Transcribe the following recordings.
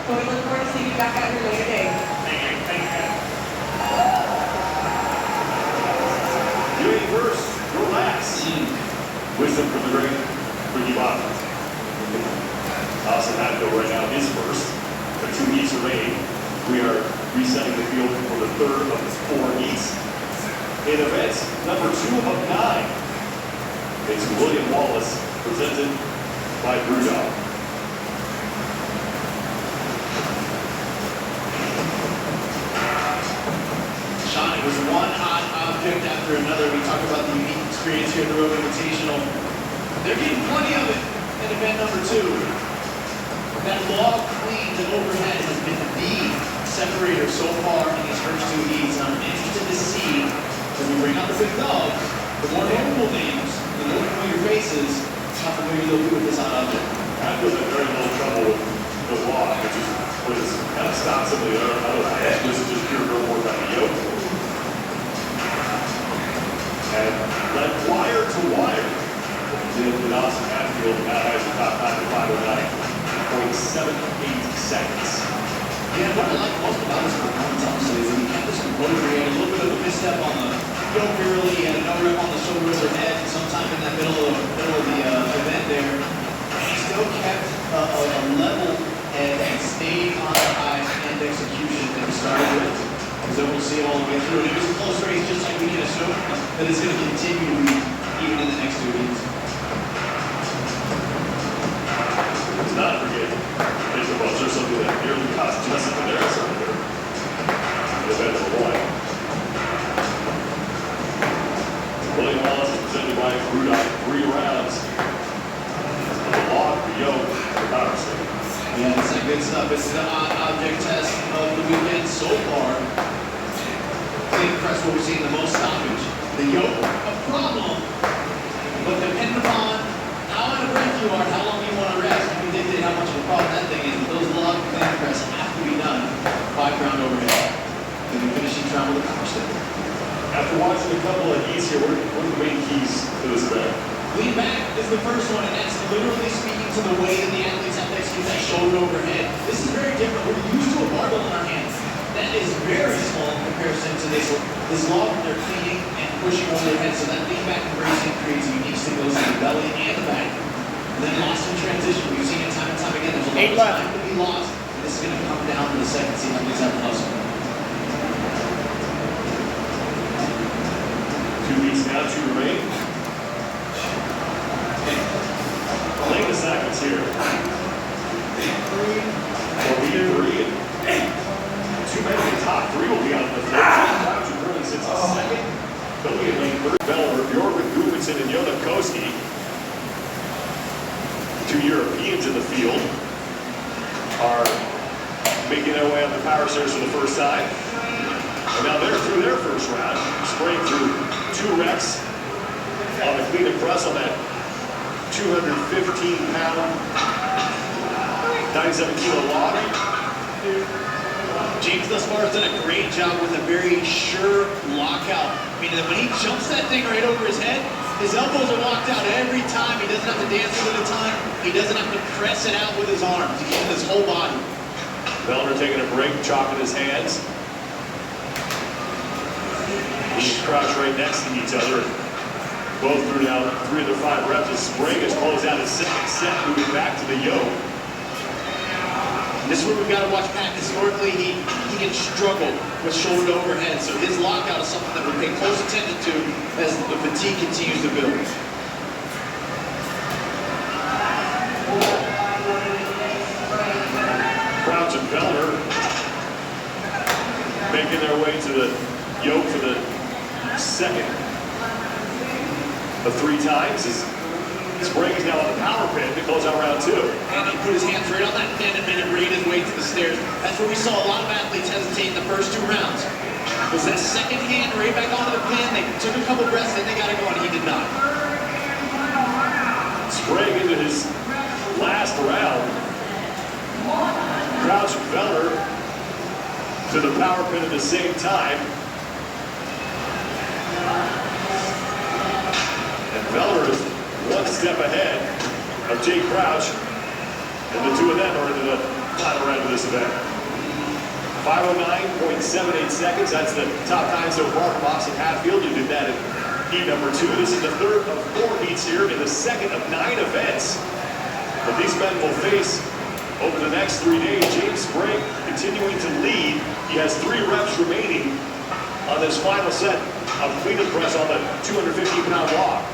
But we look forward to seeing you back at your later day. Thank you. Thank you. You ain't first, you're last. Wisdom from the great Ricky Bobby. Austin Hadfield right now is first. The 2 heats remain. We are resetting the field for the third of the 4 heats. In event number 2 of 9, it's William Wallace, presented by Brewdog. Sean, it was one hot object after another. We talked about the unique experience here at the Rogue Invitational. They're getting plenty of it in event number 2. That log clean to overhead has been the separator so far in these first 2 heats. I'm interested to see, when we bring out the big dogs, the more notable names, the more familiar faces, how familiar they'll be with this hot object. I feel in very little trouble with the log, which is what is kind of stops some of the other edge. This is just pure real work on the yoke. And led wire to wire. Did Austin Hadfield now has the top time at 509.78 seconds. Yeah, what I like most about this performance, honestly, is that he kept this composure. He had a little bit of a misstep on the yoke early. He had a no rip on the shoulder of the head sometime in that middle of the event there. And he still kept a level and stayed on the high end execution that he started with. So we'll see it all the way through. And it was a close race, just like we can assume that it's going to continue to be even in the next 2 weeks. Let's not forget, there's a buzzer, something that nearly cost Justin Panaris on here. Event number 1. William Wallace is presented by Brewdog. 3 rounds. The log, the yoke, the power stick. Yeah, this is good stuff. This is the object test of the weekend so far. Clean press where we're seeing the most stoppage. The yoke, a problem, but depending upon how out of breath you are, how long you want to rest, you can dictate how much of a problem that thing is. But those log clean press have to be done 5 round overhead. Then the finishing round with a power stick. After watching a couple of heats here, what are the main keys to this event? Lean back is the first one, and that's literally speaking to the way that the athletes have to execute that shoulder overhead. This is very different. We're used to a barbell in our hands. That is very small in comparison to this log that they're cleaning and pushing over their head. So that lean back and bracing creates a unique stability in the belly and the back. And then lost in transition. We've seen it time and time again. There's a lot of time to be lost. And this is going to come down to the second scene. Athletes have to hustle. 2 weeks now, 2 remain. Lane assignments here. 4v3 and 2 men in the top 3 will be on the floor. Crouch and Curley sits a second. Billy in lane 3. Beller, Bjork, Gubinson, and Jonakowski. 2 Europeans in the field are making their way on the power stairs for the first time. And now they're through their first round, spraying through 2 reps on the clean and press on that 215-pound, 97-kilo log. James thus far has done a great job with a very sure lockout. Meaning that when he jumps that thing right over his head, his elbows are locked out every time. He doesn't have to dance with it a ton. He doesn't have to press it out with his arms. He's using his whole body. Bellner taking a break, chalking his hands. He's crouched right next to each other. Both threw down 3 of their 5 reps as Sprague has closed out his second set, moving back to the yoke. This is where we've got to watch Pat. Historically, he can struggle with shoulder to overhead, so his lockout is something that we pay close attention to as the fatigue continues to build. Crouch and Bellner making their way to the yoke for the second of 3 times. Sprague is now on the power pin to close out round 2. And he put his hands right on that pin and made it made his way to the stairs. That's where we saw a lot of athletes hesitate in the first 2 rounds. Was that second hand right back onto the pin. They took a couple breaths, then they got to go, and he did not. Sprague into his last round. Crouch and Bellner to the power pin at the same time. And Bellner is 1 step ahead of Jay Crouch, and the 2 of them are into the final round of this event. 5:09.78 seconds. That's the top time so far from Austin Hatfield, who did that in heat number 2. This is the third of 4 heats here in the second of 9 events. But these men will face over the next 3 days. James Sprague continuing to lead. He has 3 reps remaining on this final set of clean and press on the 215-pound log.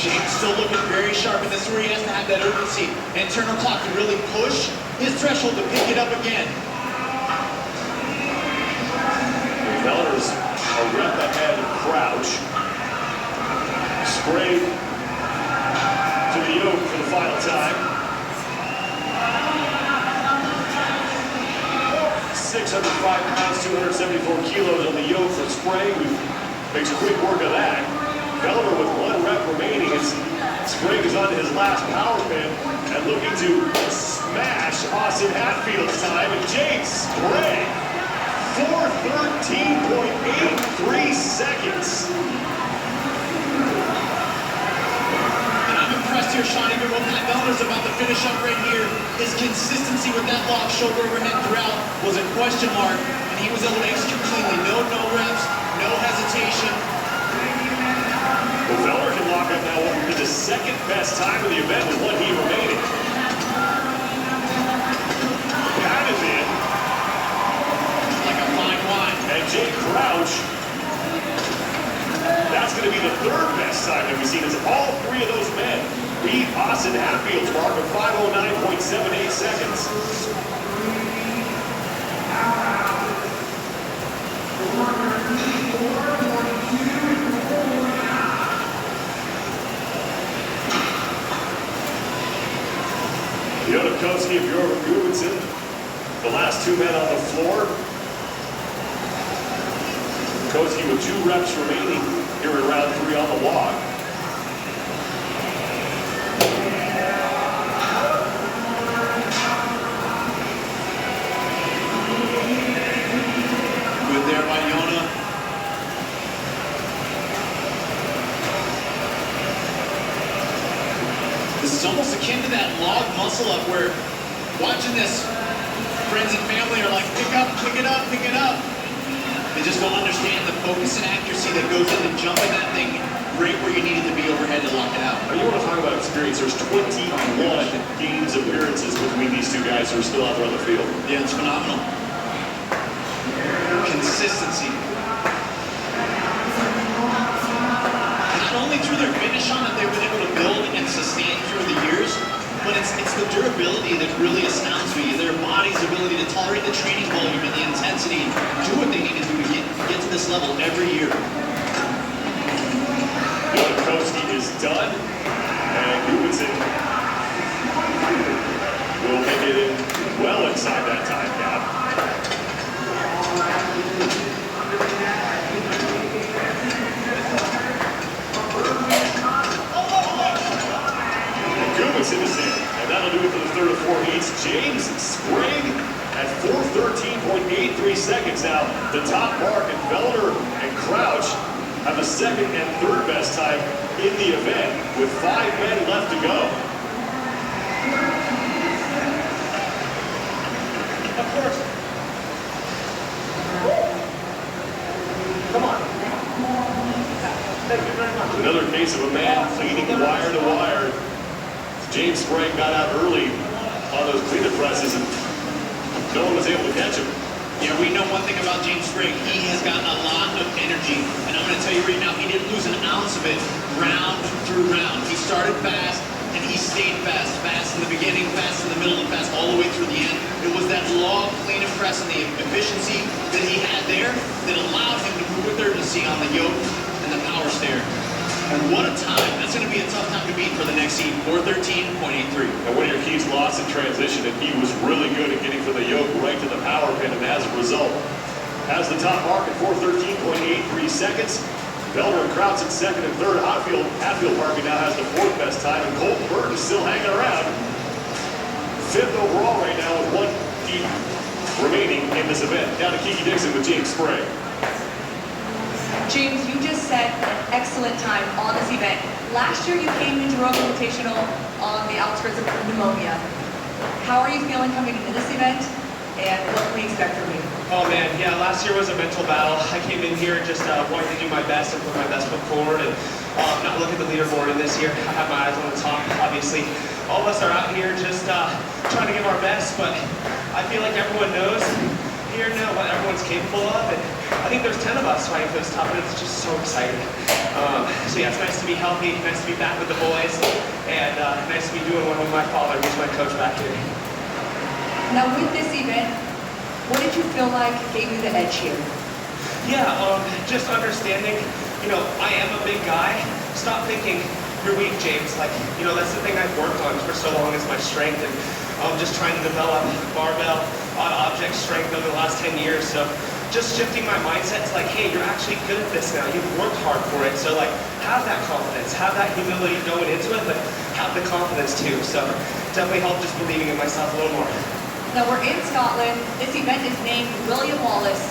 James still looking very sharp, and this is where he has to have that urgency. Internal clock to really push his threshold to pick it up again. Feller's a rep ahead of Crouch. Sprague to the yoke for the final time. 605 pounds, 274 kilos on the yoke for Sprague, who makes quick work of that. Feller with 1 rep remaining. Sprague is on his last power pin and looking to smash Austin Hatfield's time. And James Sprague, 4:13.83 seconds. And I'm impressed here, Sean, even what Pat Feller's about to finish up right here. His consistency with that lock shoulder overhead throughout was a question mark, and he was able to execute cleanly. No reps, no hesitation. Well, Feller can lock up now what will be the second best time of the event with 1 heat remaining. That is it. Like a fine wine. And Jay Crouch, that's going to be the 3rd best time that we've seen as all 3 of those men beat Austin Hatfield's mark of 5:09.78 seconds. Yodakowski of Jorgensen, the last 2 men on the floor. Koski with 2 reps remaining here in round 3 on the log. Good there by Yona. This is almost akin to that log muscle up where watching this, friends and family are like, pick it up, pick it up. They just don't understand the focus and accuracy that goes into jumping that thing right where you need it to be overhead to lock it out. Now, you want to talk about experience. There's 21 games appearances between these 2 guys who are still out there on the field. Yeah, it's phenomenal. Consistency. Not only through their finish on it, they've been able to build and sustain through the years, but it's the durability that really astounds me. Their body's ability to tolerate the training volume and the intensity and do what they need to do to get to this level every year. Yodakowski is done, and Gubinson will make it in well inside that time gap. Gubinson is in, and that'll do it for the 3rd of 4 heats. James Sprague at 4:13.83 seconds now. The top mark, and Feller and Crouch have the 2nd and 3rd best time in the event with 5 men left to go. Of course. Come on. Thank you very much. Another case of a man leading wire to wire. James Sprague got out early on those cleanup presses, and no one was able to catch him. Yeah, we know one thing about James Sprague. He has got a lot of energy. And I'm going to tell you right now, he didn't lose an ounce of it round through round. He started fast, and he stayed fast. Fast in the beginning, fast in the middle, and fast all the way through the end. It was that log clean and press and the efficiency that he had there that allowed him to move with urgency on the yoke and the power stair. And what a time. That's going to be a tough time to beat for the next heat, 4:13.83. And one of your keys lost in transition, and he was really good at getting from the yoke right to the power pin, and as a result, has the top mark at 4:13.83 seconds. Feller and Crouch in 2nd and 3rd. Hatfield Parker now has the 4th best time, and Colton Burton is still hanging around. 5th overall right now with 1 heat remaining in this event. Down to Kiki Dixon with James Sprague. James, you just set an excellent time on this event. Last year you came into Rogue Invitational on the outskirts of pneumonia. How are you feeling coming into this event, and what can we expect from you? Oh man, yeah, last year was a mental battle. I came in here just wanting to do my best and put my best foot forward and not look at the leaderboard. And this year, I have my eyes on the top. Obviously, all of us are out here just trying to give our best, but I feel like everyone knows here now what everyone's capable of, and I think there's 10 of us fighting for this top, and it's just so exciting. So yeah, it's nice to be healthy, nice to be back with the boys, and nice to be doing one with my father, who's my coach back here. Now with this event, what did you feel like gave you the edge here? Yeah, just understanding, I am a big guy. Stop thinking you're weak, James. Like, that's the thing I've worked on for so long is my strength, and just trying to develop barbell, odd object strength over the last 10 years. So just shifting my mindset to like, hey, you're actually good at this now. You've worked hard for it. So like, have that confidence, have that humility going into it, but have the confidence too. So definitely helped just believing in myself a little more. Now we're in Scotland. This event is named William Wallace.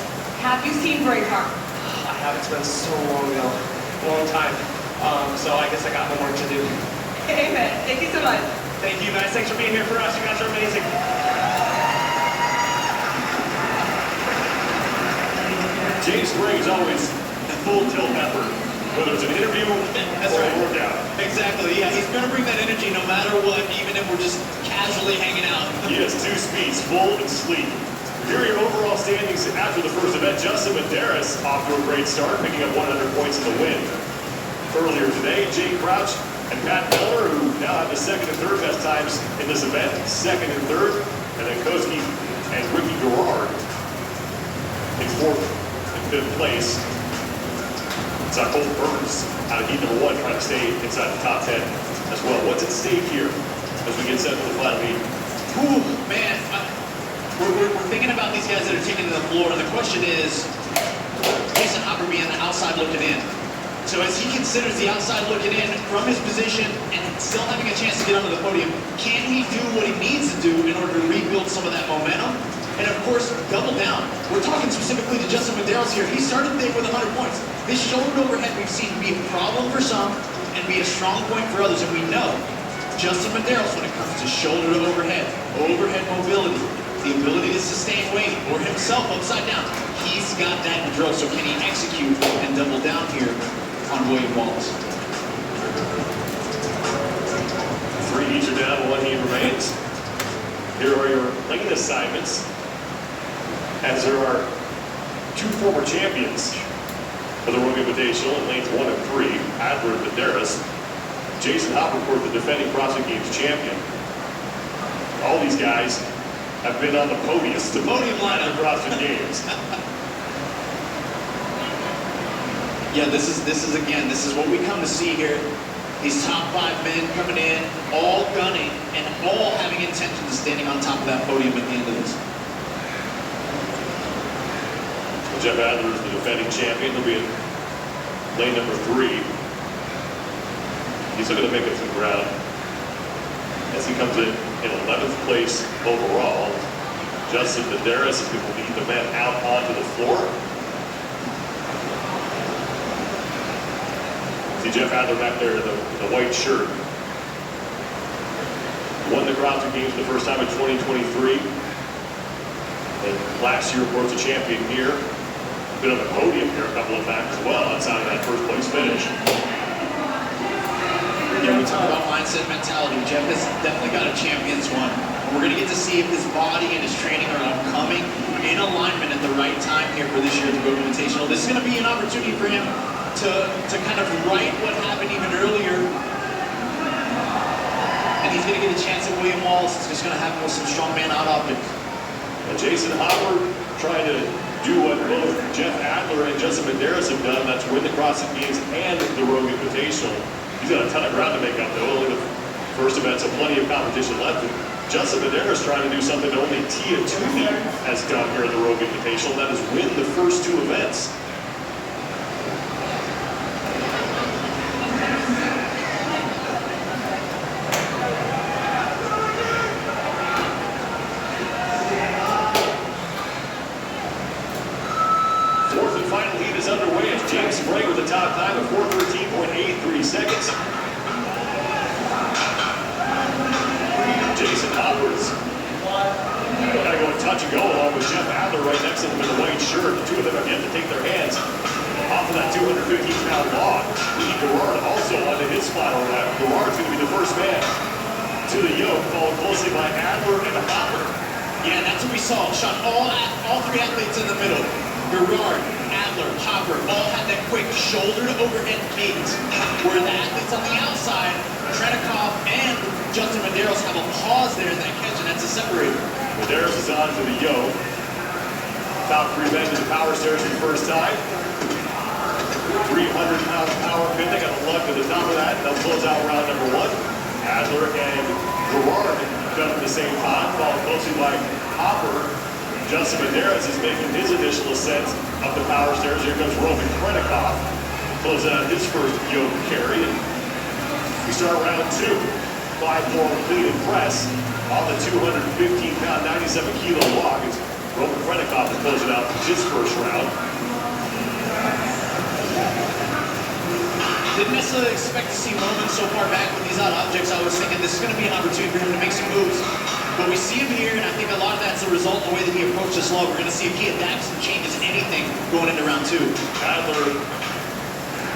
Have you seen Braveheart? I haven't. It's been so long ago, long time. So I guess I got more work to do. Amen. Thank you so much. Thank you guys. Thanks for being here for us. You guys are amazing. James brings always full tilt effort, whether it's an interview That's or right. a workout. Exactly, yeah. He's going to bring that energy no matter what, even if we're just casually hanging out. He has two speeds, full and sleep. Here are your overall standings after the first event. Justin Medeiros off to a great start, picking up 100 points in the win. Earlier today, Jake Crouch and Pat Miller, who now have the second and third best times in this event, second and third, and then Koski and Ricky Garrard in fourth and fifth place. It's our Cole Burns out of heat number one, trying to stay inside the top 10 as well. What's at stake here as we get set for the final meet? Ooh, man. We're thinking about these guys that are taking to the floor, and the question is, Jason Hopper being on the outside looking in. So as he considers the outside looking in from his position and still having a chance to get onto the podium, can he do what he needs to do in order to rebuild some of that momentum? And of course, double down. We're talking specifically to Justin Medeiros here. He started the day with 100 points. This shoulder overhead we've seen be a problem for some and be a strong point for others. And we know Justin Medeiros, when it comes to shoulder to overhead mobility, the ability to sustain weight or himself upside down, he's got that in the drill. So can he execute and double down here on William Wallace? Three each are down, one heat remains. Here are your lane assignments, as there are two former champions for the Rogue Invitational in lanes 1 and 3, Adler and Medeiros. Jason Hopper, the defending CrossFit Games champion. All these guys have been on the podium. The podium lineup. At the CrossFit Games. Yeah, this is what we come to see here. These top 5 men coming in, all gunning, and all having intentions of standing on top of that podium at the end of this. Jeff Adler is the defending champion. He'll be in lane number 3. He's looking to make up some ground as he comes in 11th place overall. Justin Medeiros is going to lead the men out onto the floor. See Jeff Adler back there in the white shirt. Won the CrossFit Games the first time in 2023. And last year, of course, a champion here. Been on the podium here a couple of times as well outside of that first place finish. Yeah, we talk about mindset mentality. Jeff has definitely got a champion's one. We're going to get to see if his body and his training are coming in alignment at the right time here for this year at the Rogue Invitational. This is going to be an opportunity for him to kind of right what happened even earlier. And he's going to get a chance at William Wallace. It's just going to happen with some strongman out optics. And Jason Hopper trying to do what both Jeff Adler and Justin Medeiros have done, that's win the CrossFit Games and the Rogue Invitational. He's got a ton of ground to make up though. Only the first event, so plenty of competition left. And Justin Medeiros trying to do something that only Tia Toomey has done here at the Rogue Invitational, that is win the first 2 events. Fourth and final heat is underway as James final rep. Gerard's going to be the first man to the yoke, followed closely by Adler and Hopper. Yeah, and that's what we saw. Sean, all three athletes in the middle, Gerard, Adler, Hopper, all had that quick shoulder to overhead cadence. Where the athletes on the outside, Trenikov and Justin Medeiros have a pause there in that catch, and that's a separator. Medeiros is on to the yoke. Valkyrie bend to the power stairs for the first time. 300-pound power pin. They got a lug to the top of that. They'll close out round number one. Adler and Gerard done at the same time, followed closely by Hopper. Justin Medeiros is making his initial ascent up the power stairs. Here comes Roman Krenikov, closing out his first yoke carry. And we start round two. 5-4 clean and press on the 215-pound, 97-kilo log. As Roman Krenikov is closing out his first round. Didn't necessarily expect to see Roman so far back with these odd objects. I was thinking this is going to be an opportunity for him to make some moves. But we see him here, and I think a lot of that's a result of the way that he approached this log. We're going to see if he adapts and changes anything going into round two. Adler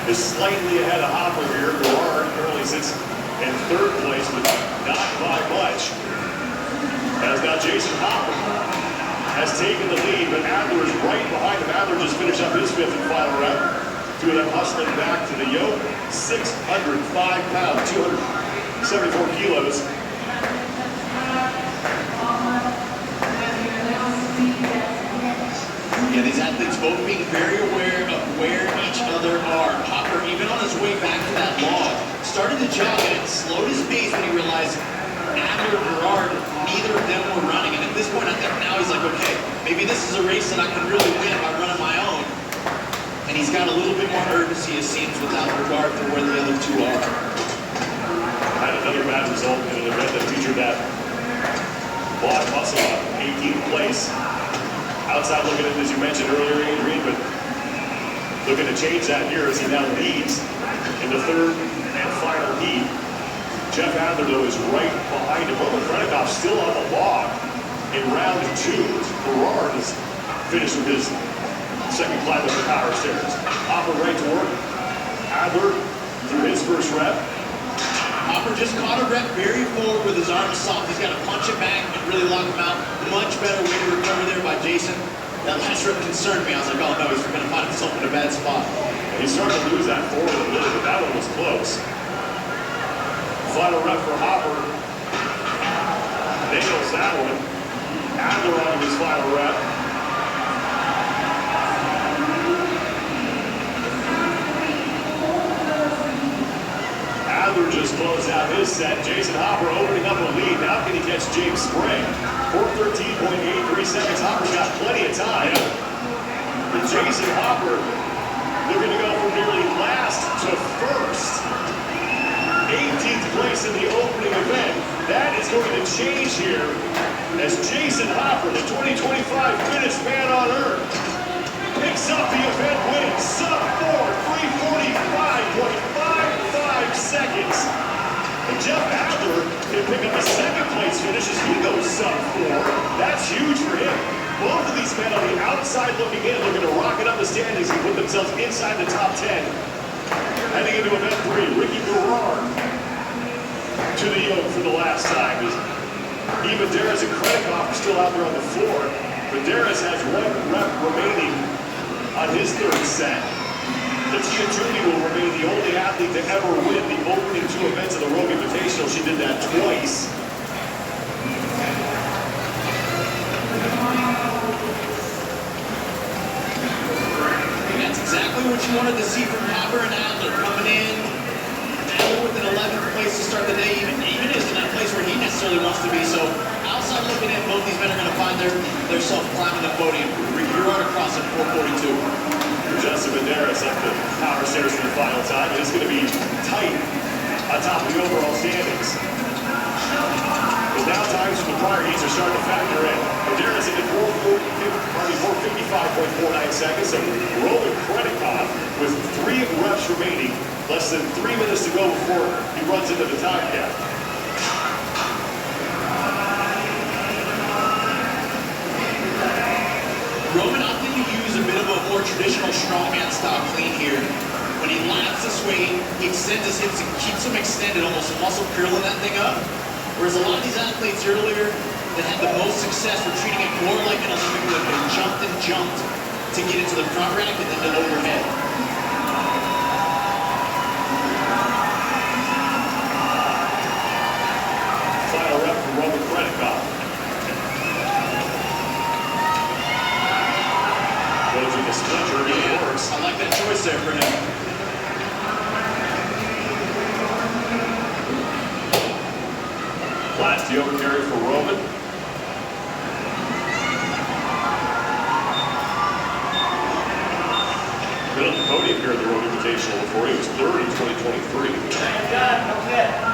is slightly ahead of Hopper here. Gerard currently sits in third place, but not by much. As now Jason Hopper has taken the lead, but Adler is right behind him. Adler just finished up his fifth and final rep. Two of them hustling back to the yoke. 605 pounds, 274 kilos. Yeah, these athletes both being very aware of where each other are. Hopper, even on his way back to that log, started to jog and it slowed his pace when he realized Adler, Gerard, neither of them were running. And at this point, I think now he's like, okay, maybe this is a race that I can really win by running my own. And he's got a little bit more urgency, it seems, without regard for where the other two are. Had another bad result in an event that featured that quad muscle up, 18th place. Outside looking at, as you mentioned earlier, Adrian, but looking to change that here as he now leads in the third and final heat. Jeff Adler, though, is right behind him. Roman Krenikov still on the log in round two. Gerard is finished with his second climb up the power stairs. Hopper right to work. Adler through his first rep. Hopper just caught a rep very forward with his arms soft. He's got to punch it back and really lock him out. Much better way to recover there by Jason. That last rep concerned me. I was like, oh no, he's going to find himself in a bad spot. And he's starting to lose that forward a little bit. That one was close. Final rep for Hopper. Nails that one. Adler on his final rep. Adler just closed out his set. Jason Hopper opening up a lead. Now can he catch James Spring? 4:13.83 seconds. Hopper's got plenty of time. But Jason Hopper looking to go from nearly last to first. 18th place in the opening event. That is going to change here as Jason Hopper, the 2025 fittest man on earth, picks up the event win. Sub 4, 3:45.55 seconds. And Jeff Adler can pick up a second place finish as he goes sub 4. That's huge for him. Both of these men on the outside looking in, looking to rocket up the standings and put themselves inside the top 10. Heading into event 3, Ricky Gerard to the yoke for the last time. Medeiros and Krenikov are still out there on the floor. Medeiros has 1 rep remaining on his third set. Tatia Toomey will remain the only athlete to ever win the opening 2 events of the Rogue Invitational. She did that twice. And that's exactly what you wanted to see from Hopper and Adler coming in. Adler with an 11th place to start the day, even is in that place where he necessarily wants to be. So outside looking in, both these men are going to find themselves climbing the podium. Gerard across at 4:42. Justin Medeiros up the power stairs for the final time. It's going to be tight on top of the overall standings. But now times from the prior heats are starting to factor in. Medeiros in at 4:55.49 seconds. And Roman Krenikov with 3 reps remaining. Less than 3 minutes to go before he runs into the time gap. Roman opting to use a bit of a more traditional strongman style clean here. When he laps the weight, he extends his hips and keeps them extended, almost muscle curling that thing up. Whereas a lot of these athletes earlier that had the most success were treating it more like an Olympic lift. They jumped and jumped to get into the front rack and then to overhead. Final rep for Roman Krennikov. Goes with the split journey, it works. I like that choice there for him. Last yoke carry for Roman. Been on the podium here at the Roman Invitational before. He was third in 2023. Done, no kid.